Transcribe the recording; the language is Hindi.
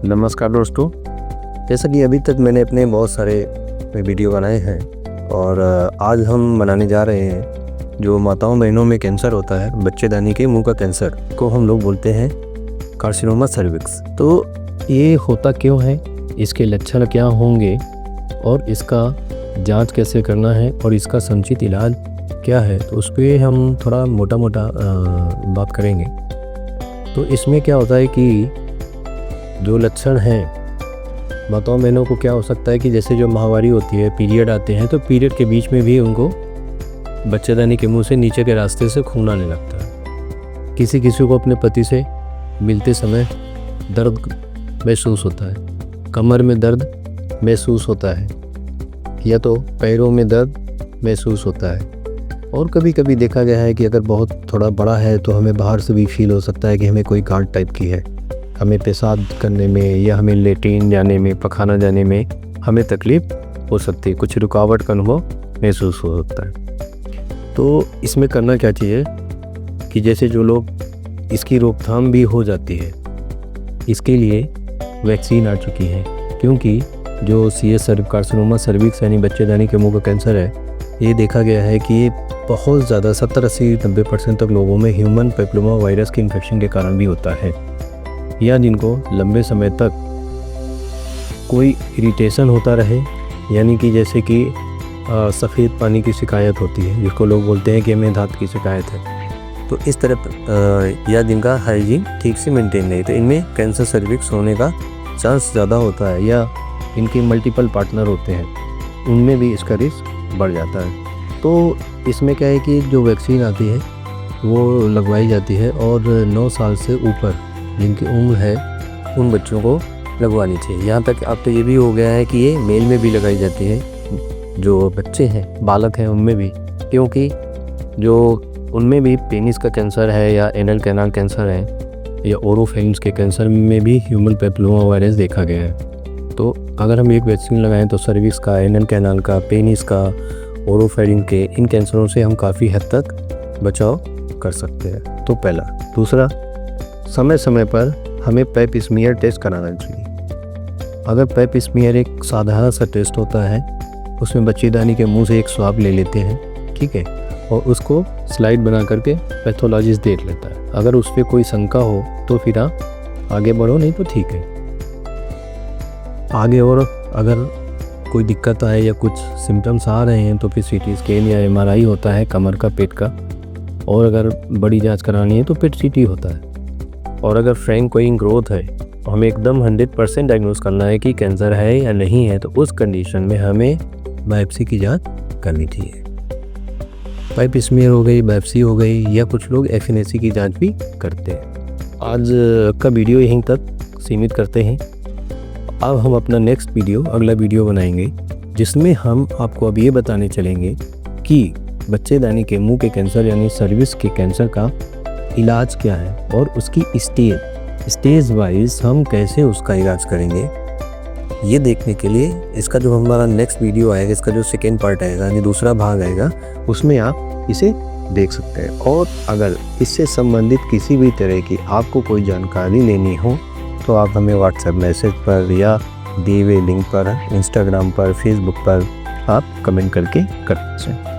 नमस्कार दोस्तों, जैसा कि अभी तक मैंने अपने बहुत सारे वीडियो बनाए हैं और आज हम बनाने जा रहे हैं जो माताओं बहनों में कैंसर होता है, बच्चेदानी के मुंह का कैंसर को हम लोग बोलते हैं कार्सिनोमा सर्विक्स। तो ये होता क्यों है, इसके लक्षण क्या होंगे और इसका जांच कैसे करना है और इसका समुचित इलाज क्या है, तो उस पर हम थोड़ा मोटा बात करेंगे। तो इसमें क्या होता है कि जो लक्षण हैं माताओं बहनों को क्या हो सकता है कि जैसे जो माहवारी होती है, पीरियड आते हैं, तो पीरियड के बीच में भी उनको बच्चेदानी के मुंह से नीचे के रास्ते से खून आने लगता है। किसी को अपने पति से मिलते समय दर्द महसूस होता है, कमर में दर्द महसूस होता है या तो पैरों में दर्द महसूस होता है। और कभी कभी देखा गया है कि अगर बहुत थोड़ा बड़ा है तो हमें बाहर से भी फील हो सकता है कि हमें कोई गांठ टाइप की है, हमें पेशाब करने में या हमें लेट्रिन जाने में, पखाना जाने में हमें तकलीफ़ हो सकती है, कुछ रुकावट का अनुभव महसूस हो सकता है। तो इसमें करना क्या चाहिए कि जैसे जो लोग इसकी रोकथाम भी हो जाती है, इसके लिए वैक्सीन आ चुकी है, क्योंकि जो CS कार्सिनोमा सर्विक्स यानी बच्चेदानी के मुंह का कैंसर है, ये देखा गया है कि ये बहुत ज़्यादा 70-80-90% तक लोगों में ह्यूमन पेपिलोमा वायरस के इन्फेक्शन के कारण भी होता है, या जिनको लंबे समय तक कोई इरिटेशन होता रहे, यानी कि जैसे कि सफ़ेद पानी की शिकायत होती है, जिसको लोग बोलते हैं कि हमें दांत की शिकायत है, तो इस तरह या जिनका हाइजीन ठीक से मेंटेन नहीं, तो इनमें कैंसर सर्विक्स होने का चांस ज़्यादा होता है। या इनके मल्टीपल पार्टनर होते हैं, उनमें भी इसका रिस्क बढ़ जाता है। तो इसमें क्या है कि जो वैक्सीन आती है वो लगवाई जाती है और 9 साल से ऊपर जिनकी उम्र है उन बच्चों को लगवानी चाहिए। यहाँ तक अब तो ये भी हो गया है कि ये मेल में भी लगाई जाती है, जो बच्चे हैं, बालक हैं, उनमें भी, क्योंकि जो उनमें भी पेनिस का कैंसर है या एनल कैनाल कैंसर है या ओरोफेरिंक्स के कैंसर में भी ह्यूमन पेपिलोमा वायरस देखा गया है। तो अगर हम एक वैक्सीन लगाएं तो सर्विक्स का, एनल कैनाल का, पेनिस का, ओरोफेरिंक्स के, इन कैंसरों से हम काफ़ी हद तक बचाव कर सकते हैं। तो पहला। दूसरा, समय समय पर हमें पेप स्मीयर टेस्ट कराना चाहिए। अगर पेप स्मीयर एक साधारण सा टेस्ट होता है, उसमें बच्चेदानी के मुंह से एक स्वाब ले लेते हैं, ठीक है, और उसको स्लाइड बना करके पैथोलॉजिस्ट देख लेता है। अगर उस पर कोई शंका हो तो फिर आप आगे बढ़ो, नहीं तो ठीक है आगे। और अगर कोई दिक्कत आए या कुछ सिम्टम्स आ रहे हैं तो फिर CT स्कैन या MRI होता है कमर का, पेट का, और अगर बड़ी जांच करानी है तो पेट CT होता है। और अगर फ्रैंक कोई ग्रोथ है तो हमें एकदम 100% डायग्नोस करना है कि कैंसर है या नहीं है, तो उस कंडीशन में हमें बायोप्सी की जांच करनी चाहिए। पाइप स्मीयर हो गई, बायोप्सी हो गई, या कुछ लोग FNAC की जांच भी करते हैं। आज का वीडियो यहीं तक सीमित करते हैं। अब हम अपना नेक्स्ट वीडियो, अगला वीडियो बनाएंगे, जिसमें हम आपको अब ये बताने चलेंगे कि बच्चेदानी के मुंह के कैंसर यानी सर्विक्स के कैंसर का इलाज क्या है और उसकी स्टेज वाइज हम कैसे उसका इलाज करेंगे। ये देखने के लिए इसका जो हमारा नेक्स्ट वीडियो आएगा, इसका जो सेकेंड पार्ट आएगा यानी दूसरा भाग आएगा, उसमें आप इसे देख सकते हैं। और अगर इससे संबंधित किसी भी तरह की आपको कोई जानकारी लेनी हो तो आप हमें व्हाट्सएप मैसेज पर या दिए हुए लिंक पर, इंस्टाग्राम पर, फेसबुक पर आप कमेंट करके कर सकते हैं।